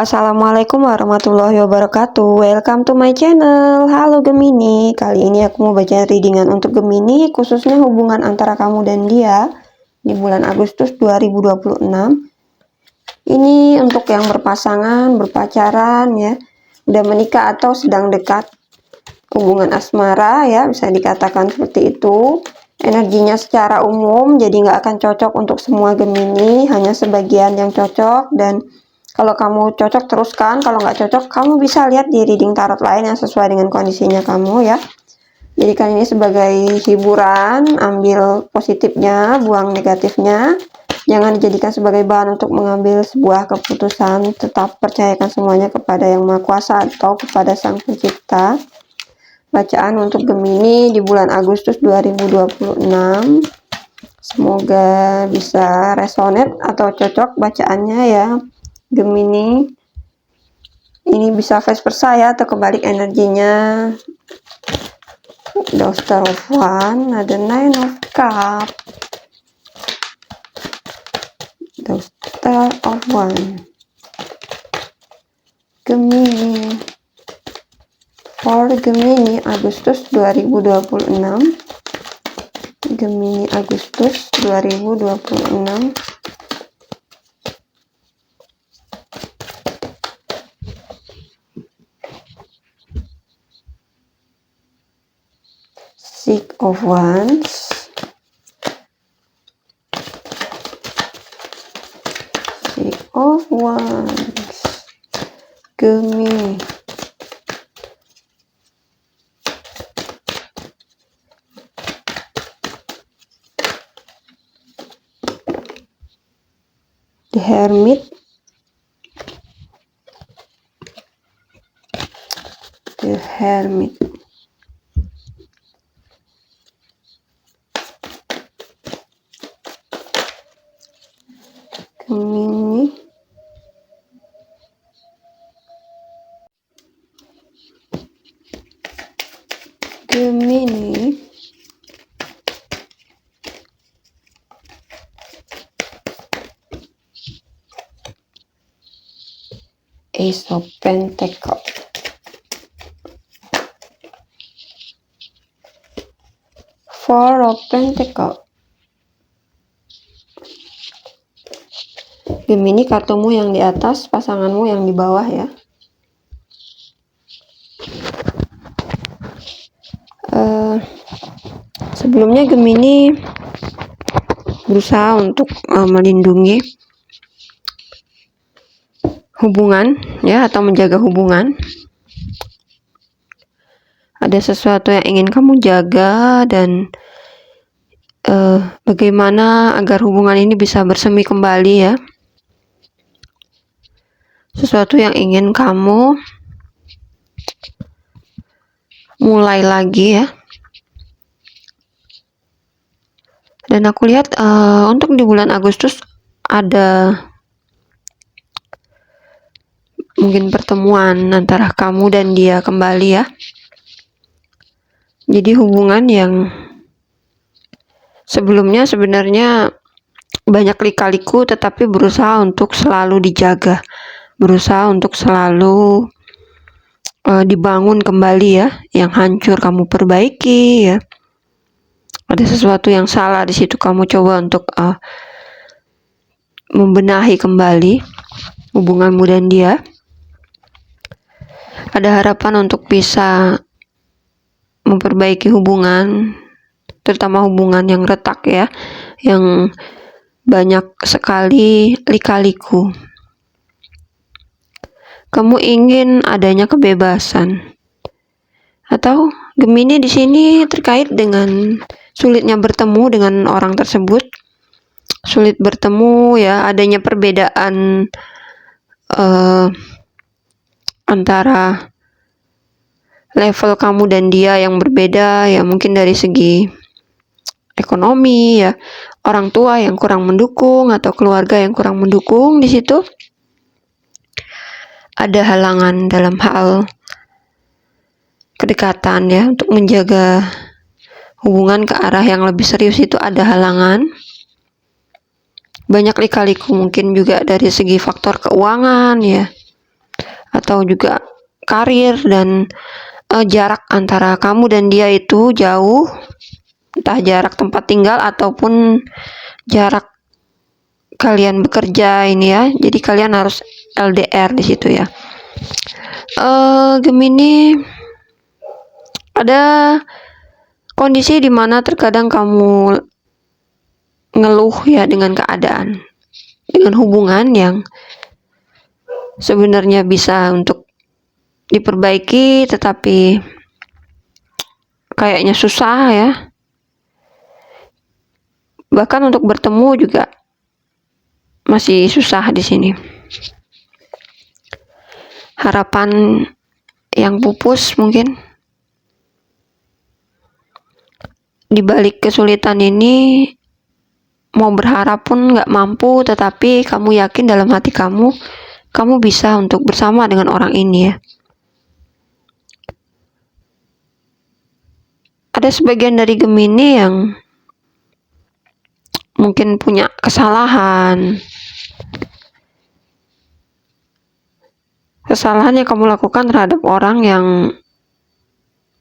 Assalamualaikum warahmatullahi wabarakatuh. Welcome to my channel. Halo Gemini. Kali ini aku mau baca readingan untuk Gemini, khususnya hubungan antara kamu dan dia di bulan Agustus 2026. Ini untuk yang berpasangan, berpacaran ya, udah menikah atau sedang dekat hubungan asmara ya, bisa dikatakan seperti itu. Energinya secara umum jadi nggak akan cocok untuk semua Gemini, hanya sebagian yang cocok. Dan kalau kamu cocok teruskan, kalau nggak cocok kamu bisa lihat di reading tarot lain yang sesuai dengan kondisinya kamu ya. Jadi kali ini sebagai hiburan, ambil positifnya, buang negatifnya. Jangan dijadikan sebagai bahan untuk mengambil sebuah keputusan. Tetap percayakan semuanya kepada Yang Maha Kuasa atau kepada Sang Pencipta. Bacaan untuk Gemini di bulan Agustus 2026. Semoga bisa resonate atau cocok bacaannya ya Gemini. Ini bisa vice versa ya, atau kebalik energinya. The Star of One, ada Nine of Cup, The Star of One. Gemini, for Gemini Agustus 2026. Gemini Agustus 2026. Six of Wands, Six of Wands, Gemini. The Hermit, The Hermit. Gemini, Gemini, Ace of Pentacles, Four of Pentacles. Gemini, kartumu yang di atas, pasanganmu yang di bawah ya. Sebelumnya Gemini berusaha untuk melindungi hubungan ya, atau menjaga hubungan. Ada sesuatu yang ingin kamu jaga, dan bagaimana agar hubungan ini bisa bersemi kembali ya. Sesuatu yang ingin kamu mulai lagi ya. Dan aku lihat untuk di bulan Agustus ada mungkin pertemuan antara kamu dan dia kembali ya. Jadi hubungan yang sebelumnya sebenarnya banyak lika-liku, tetapi berusaha untuk selalu dijaga, berusaha untuk selalu dibangun kembali ya. Yang hancur kamu perbaiki ya. Ada sesuatu yang salah di situ, kamu coba untuk membenahi kembali hubunganmu dan dia. Ada harapan untuk bisa memperbaiki hubungan, terutama hubungan yang retak ya, yang banyak sekali lika-liku. Kamu ingin adanya kebebasan, atau Gemini di sini terkait dengan sulitnya bertemu dengan orang tersebut, sulit bertemu ya, adanya perbedaan antara level kamu dan dia yang berbeda ya, mungkin dari segi ekonomi ya, orang tua yang kurang mendukung atau keluarga yang kurang mendukung. Di situ ada halangan dalam hal kedekatan ya, untuk menjaga hubungan ke arah yang lebih serius itu ada halangan. Banyak lika-liku, mungkin juga dari segi faktor keuangan ya. atau juga karir dan jarak antara kamu dan dia itu jauh, entah jarak tempat tinggal ataupun jarak kalian bekerja ini ya. Jadi kalian harus LDR di situ ya. Gemini, ada kondisi dimana terkadang kamu ngeluh ya dengan keadaan, dengan hubungan yang sebenarnya bisa untuk diperbaiki, tetapi kayaknya susah ya. Bahkan untuk bertemu juga masih susah di sini. Harapan yang pupus mungkin. Di balik kesulitan ini, mau berharap pun nggak mampu, tetapi kamu yakin dalam hati kamu bisa untuk bersama dengan orang ini ya. Ada sebagian dari Gemini yang mungkin punya kesalahan yang kamu lakukan terhadap orang yang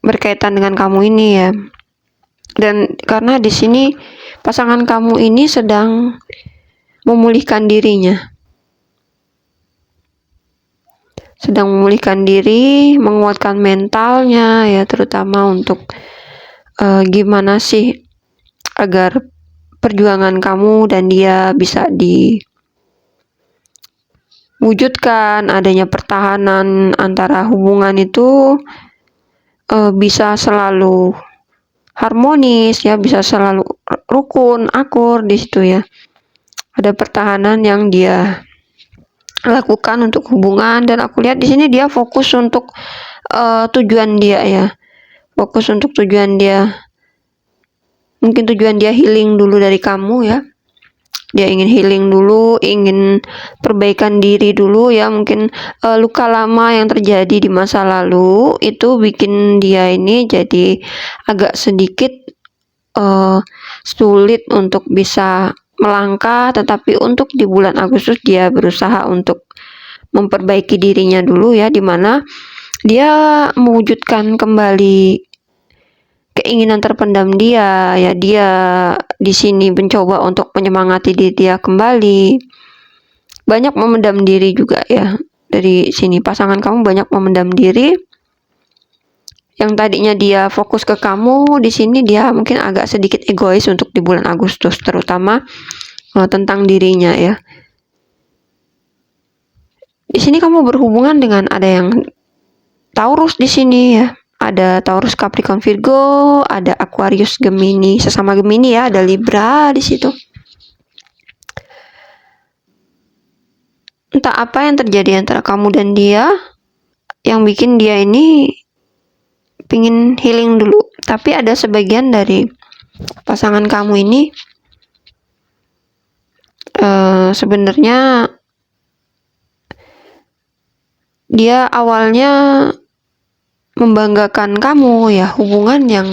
berkaitan dengan kamu ini ya. Dan karena di sini pasangan kamu ini sedang memulihkan dirinya. Sedang memulihkan diri, menguatkan mentalnya ya, terutama untuk gimana sih agar perjuangan kamu dan dia bisa diwujudkan, adanya pertahanan antara hubungan itu bisa selalu harmonis ya, bisa selalu rukun, akur di situ ya. Ada pertahanan yang dia lakukan untuk hubungan, dan aku lihat di sini dia fokus untuk tujuan dia ya. Fokus untuk tujuan dia. Mungkin tujuan dia healing dulu dari kamu ya. Dia ingin healing dulu, ingin perbaikan diri dulu ya. Mungkin luka lama yang terjadi di masa lalu itu bikin dia ini jadi agak sedikit sulit untuk bisa melangkah, tetapi untuk di bulan Agustus dia berusaha untuk memperbaiki dirinya dulu ya, dimana dia mewujudkan kembali keinginan terpendam dia ya. Dia di sini mencoba untuk menyemangati diri dia kembali, banyak memendam diri juga ya. Dari sini pasangan kamu banyak memendam diri. Yang tadinya dia fokus ke kamu, di sini dia mungkin agak sedikit egois untuk di bulan Agustus, terutama tentang dirinya ya. Di sini kamu berhubungan dengan ada yang Taurus di sini ya. Ada Taurus, Capricorn, Virgo, ada Aquarius, Gemini, sesama Gemini ya, ada Libra di situ. Entah apa yang terjadi antara kamu dan dia yang bikin dia ini pingin healing dulu. Tapi ada sebagian dari pasangan kamu ini sebenarnya dia awalnya membanggakan kamu ya, hubungan yang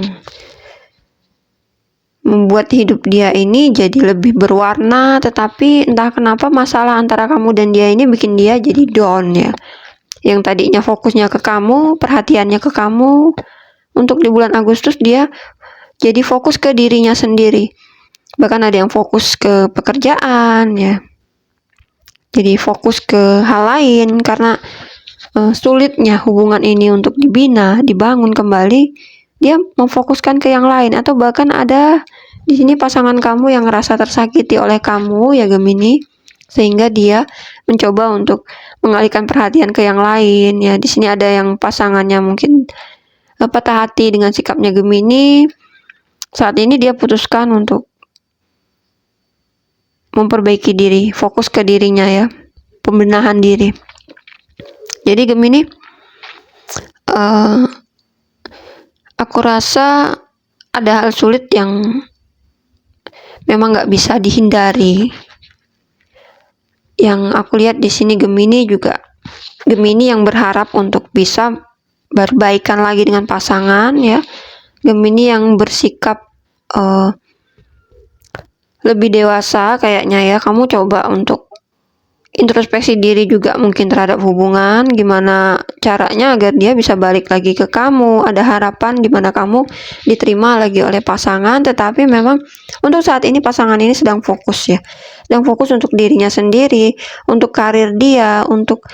membuat hidup dia ini jadi lebih berwarna, tetapi entah kenapa masalah antara kamu dan dia ini bikin dia jadi down ya. Yang tadinya fokusnya ke kamu, perhatiannya ke kamu, untuk di bulan Agustus dia jadi fokus ke dirinya sendiri. Bahkan ada yang fokus ke pekerjaan ya. Jadi fokus ke hal lain karena sulitnya hubungan ini untuk dibina, dibangun kembali, dia memfokuskan ke yang lain. Atau bahkan ada di sini pasangan kamu yang ngerasa tersakiti oleh kamu ya Gemini, sehingga dia mencoba untuk mengalihkan perhatian ke yang lain ya. Di sini ada yang pasangannya mungkin patah hati dengan sikapnya Gemini. Saat ini dia putuskan untuk memperbaiki diri, fokus ke dirinya ya, pembenahan diri. Jadi Gemini, aku rasa ada hal sulit yang memang nggak bisa dihindari. Yang aku lihat di sini Gemini juga, Gemini yang berharap untuk bisa berbaikan lagi dengan pasangan ya. Gemini yang bersikap lebih dewasa kayaknya ya. Kamu coba untuk introspeksi diri juga mungkin terhadap hubungan, gimana caranya agar dia bisa balik lagi ke kamu. Ada harapan di mana kamu diterima lagi oleh pasangan, tetapi memang untuk saat ini pasangan ini sedang fokus ya, sedang fokus untuk dirinya sendiri, untuk karir dia, untuk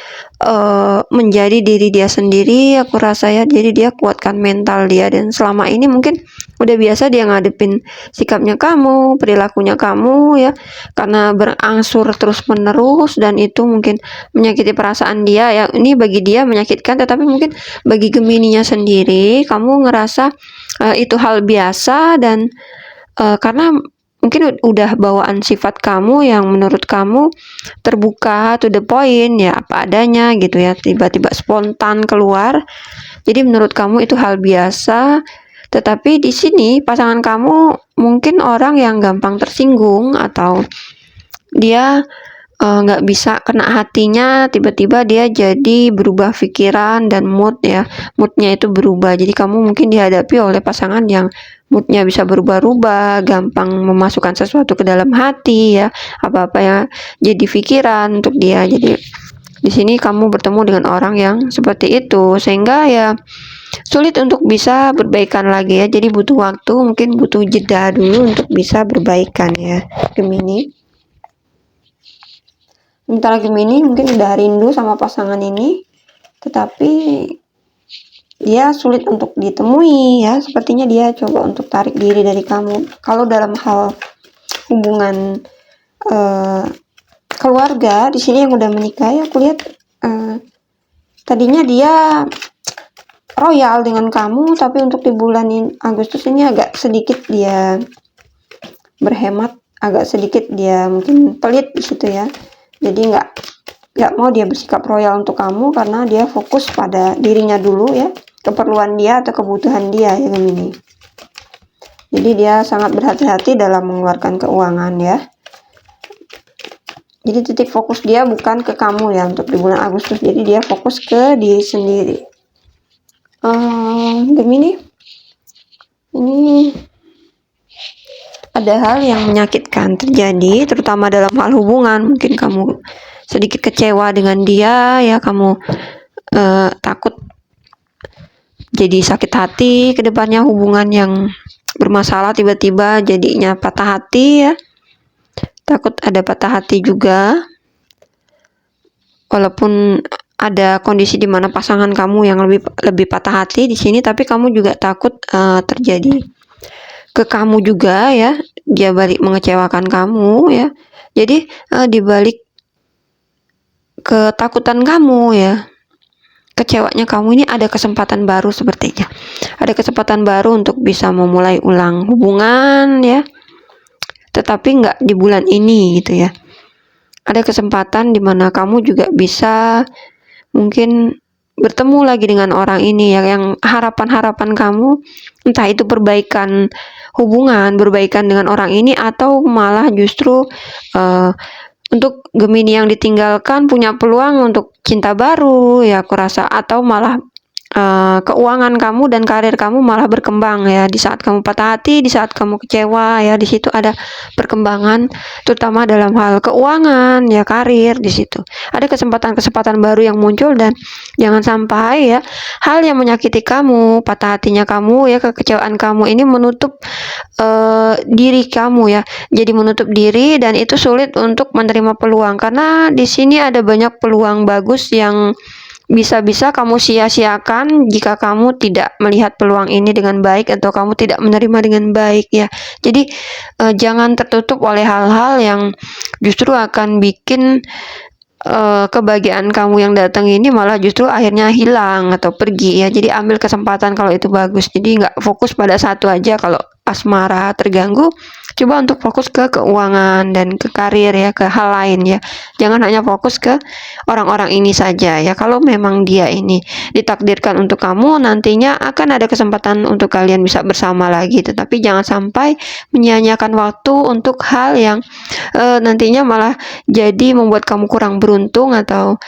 menjadi diri dia sendiri. Aku rasa ya, jadi dia kuatkan mental dia, dan selama ini mungkin udah biasa dia ngadepin sikapnya kamu, perilakunya kamu ya, karena berangsur terus menerus, dan itu mungkin menyakiti perasaan dia ya. Ini bagi dia menyakitkan, tetapi mungkin bagi Gemininya sendiri kamu ngerasa itu hal biasa, dan karena mungkin udah bawaan sifat kamu yang menurut kamu terbuka, to the point ya, apa adanya gitu ya, tiba-tiba spontan keluar. Jadi menurut kamu itu hal biasa, tetapi di sini pasangan kamu mungkin orang yang gampang tersinggung, atau dia nggak bisa kena hatinya, tiba-tiba dia jadi berubah pikiran dan moodnya itu berubah. Jadi kamu mungkin dihadapi oleh pasangan yang moodnya bisa berubah-ubah, gampang memasukkan sesuatu ke dalam hati ya, apa-apa ya jadi pikiran untuk dia. Jadi di sini kamu bertemu dengan orang yang seperti itu, sehingga ya sulit untuk bisa berbaikan lagi ya. Jadi butuh waktu, mungkin butuh jeda dulu untuk bisa berbaikan ya, Gemini. Sementara Gemini mungkin udah rindu sama pasangan ini, tetapi dia sulit untuk ditemui ya. Sepertinya dia coba untuk tarik diri dari kamu. Kalau dalam hal hubungan keluarga, di sini yang udah menikah ya, aku lihat tadinya dia royal dengan kamu, tapi untuk di bulan Agustus ini agak sedikit dia berhemat, agak sedikit dia mungkin pelit di situ ya. Jadi nggak mau dia bersikap royal untuk kamu, karena dia fokus pada dirinya dulu ya, keperluan dia atau kebutuhan dia ya Gemini. Jadi dia sangat berhati-hati dalam mengeluarkan keuangan ya. Jadi titik fokus dia bukan ke kamu ya untuk di bulan Agustus. Jadi dia fokus ke diri sendiri. Gemini, ini ada hal yang menyakitkan terjadi, terutama dalam hal hubungan. Mungkin kamu sedikit kecewa dengan dia ya, kamu takut jadi sakit hati ke depannya, hubungan yang bermasalah tiba-tiba jadinya patah hati ya. Takut ada patah hati juga, walaupun ada kondisi di mana pasangan kamu yang lebih patah hati di sini, tapi kamu juga takut terjadi ke kamu juga ya, dia balik mengecewakan kamu ya. Jadi dibalik ketakutan kamu ya, kecewanya kamu ini, ada kesempatan baru sepertinya. Ada kesempatan baru untuk bisa memulai ulang hubungan ya, tetapi nggak di bulan ini gitu ya. Ada kesempatan di mana kamu juga bisa mungkin bertemu lagi dengan orang ini ya, yang harapan-harapan kamu entah itu perbaikan hubungan, berbaikan dengan orang ini, atau malah justru untuk Gemini yang ditinggalkan punya peluang untuk cinta baru ya, aku rasa, atau malah keuangan kamu dan karir kamu malah berkembang ya. Di saat kamu patah hati, di saat kamu kecewa ya, di situ ada perkembangan, terutama dalam hal keuangan ya, karir. Di situ ada kesempatan-kesempatan baru yang muncul, dan jangan sampai ya hal yang menyakiti kamu, patah hatinya kamu ya, kekecewaan kamu ini menutup diri kamu ya. Jadi menutup diri, dan itu sulit untuk menerima peluang, karena di sini ada banyak peluang bagus yang bisa-bisa kamu sia-siakan jika kamu tidak melihat peluang ini dengan baik, atau kamu tidak menerima dengan baik ya. Jadi jangan tertutup oleh hal-hal yang justru akan bikin kebahagiaan kamu yang datang ini malah justru akhirnya hilang atau pergi ya. Jadi ambil kesempatan kalau itu bagus. Jadi nggak fokus pada satu aja. Kalau asmara terganggu, coba untuk fokus ke keuangan dan ke karir ya, ke hal lain ya. Jangan hanya fokus ke orang-orang ini saja ya. Kalau memang dia ini ditakdirkan untuk kamu, nantinya akan ada kesempatan untuk kalian bisa bersama lagi. Tetapi jangan sampai menyia-nyiakan waktu untuk hal yang nantinya malah jadi membuat kamu kurang beruntung, atau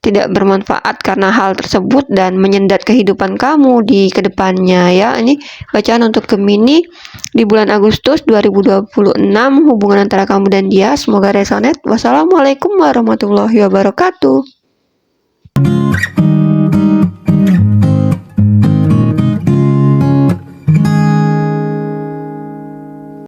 tidak bermanfaat karena hal tersebut dan menyendat kehidupan kamu di kedepannya ya. Ini bacaan untuk Gemini di bulan Agustus 2026, hubungan antara kamu dan dia. Semoga resonate. Wassalamualaikum warahmatullahi wabarakatuh.